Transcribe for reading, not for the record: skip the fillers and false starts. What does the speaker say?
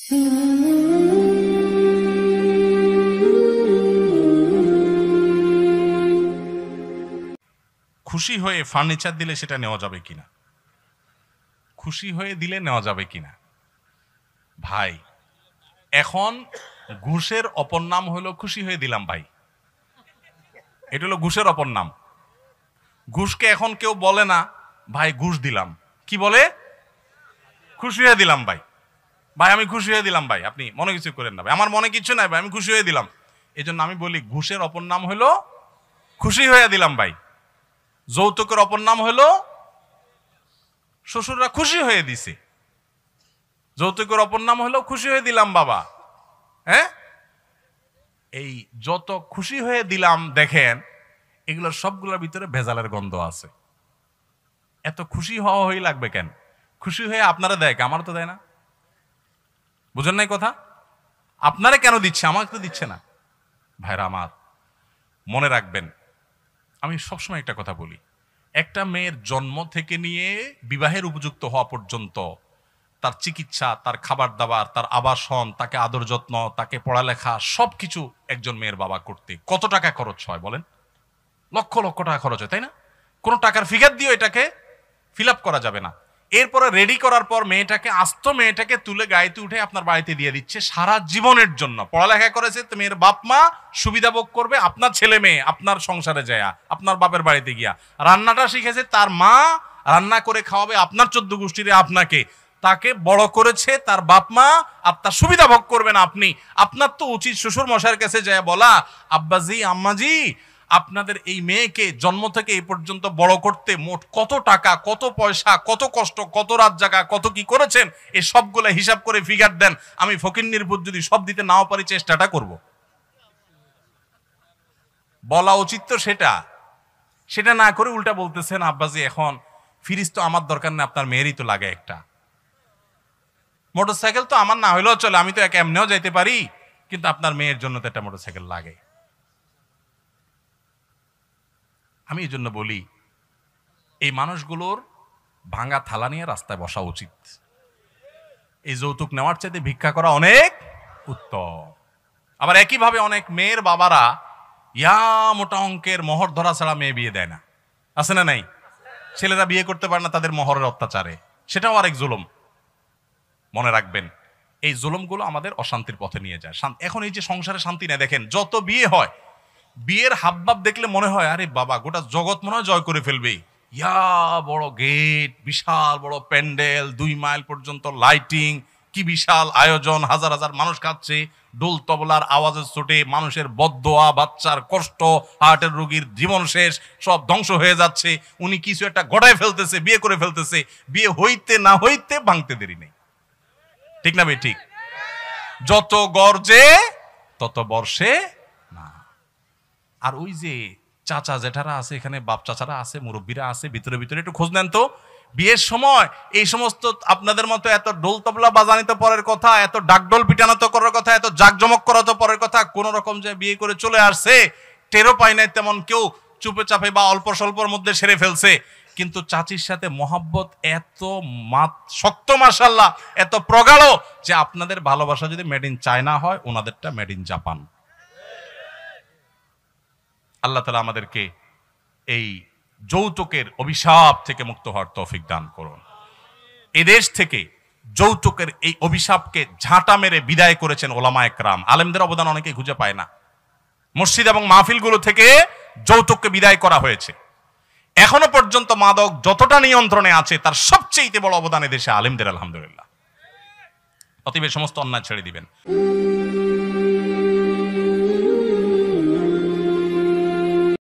খুশি হয়ে ফার্নিচার দিলে সেটা নেওয়া যাবে কিনা, খুশি হয়ে দিলে নেওয়া যাবে কিনা? ভাই, এখন ঘুষের অপর নাম হলো খুশি হয়ে দিলাম। ভাই, এটা হলো ঘুষের অপর নাম। ঘুষকে এখন কেউ বলে না ভাই ঘুষ দিলাম, কি বলে? খুশি হয়ে দিলাম ভাই। ভাই আমি খুশি হয়ে দিলাম ভাই, আপনি মনে কিছু করেন না ভাই, আমার মনে কিছু নাই ভাই, আমি খুশি হয়ে দিলাম। এই জন্য আমি বলি ঘুষের অপর নাম হলো খুশি হয়ে দিলাম ভাই। যৌতুকের অপর নাম হলো শ্বশুররা খুশি হয়ে দিছে। যৌতুকের অপর নাম হলো খুশি হয়ে দিলাম বাবা। হ্যাঁ, এই যত খুশি হয়ে দিলাম দেখেন, এগুলোর সবগুলোর ভিতরে ভেজালের গন্ধ আছে। এত খুশি হওয়া হয়ে লাগবে কেন? খুশি হয়ে আপনারা দেয়, আমার তো দেয় না। বুঝেন নাই কথা? আপনারা কেন দিচ্ছে, আমাকে তো দিচ্ছে না। ভাইরা আমার, মনে রাখবেন, আমি সবসময় একটা কথা বলি, একটা মেয়ের জন্ম থেকে নিয়ে বিবাহের উপযুক্ত হওয়া পর্যন্ত তার চিকিৎসা, তার খাবার দাবার, তার আবাসন, তাকে আদর যত্ন, তাকে পড়ালেখা, সবকিছু একজন মেয়ের বাবা করতে কত টাকা খরচ হয় বলেন? লক্ষ লক্ষ টাকা খরচ হয়, তাই না? কোনো টাকার ফিগার দিয়ে এটাকে ফিল আপ করা যাবে না। এরপরে রেডি করার পর মেয়েটাকে, আস্ত মেয়েটাকে তুলে গাড়িতে উঠে আপনার বাড়িতে দিয়ে দিচ্ছে সারা জীবনের জন্য। পড়ালেখা করেছে তো মেয়ের বাপ মা সুবিধা ভোগ করবে, আপনার ছেলে মেয়ে আপনার সংসারে যায়, আপনার বাপের বাড়িতে গিয়া রান্নাটা শিখেছে, তার মা রান্না করে খাওয়াবে আপনার 14 গোষ্ঠীরে আপনাকে। তাকে বড় করেছে তার বাপ মা, আর তার সুবিধা ভোগ করবেন আপনি। আপনার তো উচিত শ্বশুর মশাইয়ের কাছে যায় বলা, আব্বাজি আম্মাজি আপনাদের এই মেয়েকে জন্ম থেকে এই পর্যন্ত বড় করতে মোট কত টাকা, কত পয়সা, কত কষ্ট, কত রাত জাগা, কত কি করেছেন, এই সবগুলো হিসাব করে ফিগার দেন। আমি ফকিন্নির পুত যদি সব দিতে নাও পারি চেষ্টাটা করব। বলা উচিত তো সেটা না করে উল্টা বলতেছেন আব্বাজি এখন ফ্রিজ তো আমার দরকার নেই, আপনার মেয়েরই তো লাগে একটা। মোটরসাইকেল তো আমার না হইলেও চলে, আমি তো এক এমনিও যাইতে পারি, কিন্তু আপনার মেয়ের জন্য তো একটা মোটরসাইকেল লাগে। আমি এই জন্য বলি, এই মানুষগুলোর ভাঙা থালা নিয়ে রাস্তায় বসা উচিত। এই যৌতুক নেওয়ার চাইতে ভিক্ষা করা অনেক উত্তম। আবার একইভাবে অনেক মেয়ের বাবারা ইয়া মোটা অঙ্কের মোহর ধরা ছাড়া মেয়ে বিয়ে দেয় না, আছে না নাই? ছেলেরা বিয়ে করতে পারে না তাদের মোহরের অত্যাচারে, সেটাও আরেক জুলুম। মনে রাখবেন, এই জুলুমগুলো আমাদের অশান্তির পথে নিয়ে যায়। এখন এই যে সংসারে শান্তি নেই, দেখেন যত বিয়ে হয়, বিয়ের হাবভাব দেখলে মনে হয় আরে বাবা গোটা জগৎ মনে হয় জয় করে ফেলবে। ইয়া বড় গেট, বিশাল বড় প্যান্ডেল, 2 মাইল পর্যন্ত লাইটিং, কি বিশাল আয়োজন, হাজার হাজার মানুষ খাচ্ছে, ডোল তবলার আওয়াজের চোটে মানুষের বদদোয়া, বাচ্চার কষ্ট, হার্টের রোগীর জীবন শেষ, সব ধ্বংস হয়ে যাচ্ছে। উনি কিছু একটা গড়ায় ফেলতেছে, বিয়ে করে ফেলতেছে, বিয়ে হইতে না হইতে ভাঙতে দেরি নেই, ঠিক না ভাই? ঠিক। যত গর্জে তত বর্ষে না। আর ওই যে চাচা জেঠারা আছে এখানে, বাপ চাচারা আছে, মুরব্বীরা আছে, ভিতরে ভিতরে একটু খোঁজ নেন তো। বিয়ের সময় এই সমস্ত আপনাদের মতো এত ডোল তবলা বাজানি তো পরের কথা, এত ডাকডোল পিটানো তো করার কথা, এত জাকজমক করা তো পরের কথা। কোন রকম যে বিয়ে করে চলে আসছে, টেরও পায় নাই তেমন কেউ, চুপে চাপে বা অল্প স্বল্পর মধ্যে সেরে ফেলছে। কিন্তু চাচির সাথে মহব্বত এত শক্ত, মাশাআল্লাহ, এত প্রগাঢ় যে আপনাদের ভালোবাসা যদি মেড ইন চায়না হয়, ওনাদেরটা মেড ইন জাপান। আল্লাহ তাআলা আমাদেরকে এই যৌতুকের অভিশাপ থেকে মুক্ত হওয়ার তৌফিক দান করুন। এই দেশ থেকে যৌতুকের এই অভিশাপকে ঝাঁটা মেরে বিদায় করেছেন ওলামায়ে কেরাম। আলেমদের অবদান অনেকে খুঁজে পায় না। মসজিদ এবং মাহফিলগুলো থেকে যৌতুককে বিদায় করা হয়েছে। এখনো পর্যন্ত মাদক যতটা নিয়ন্ত্রণে আছে, তার সবচেয়ে বড় অবদান দেশে আলেমদের, আলহামদুলিল্লাহ। অতএব সমস্ত অন্যায় ছেড়ে দিবেন।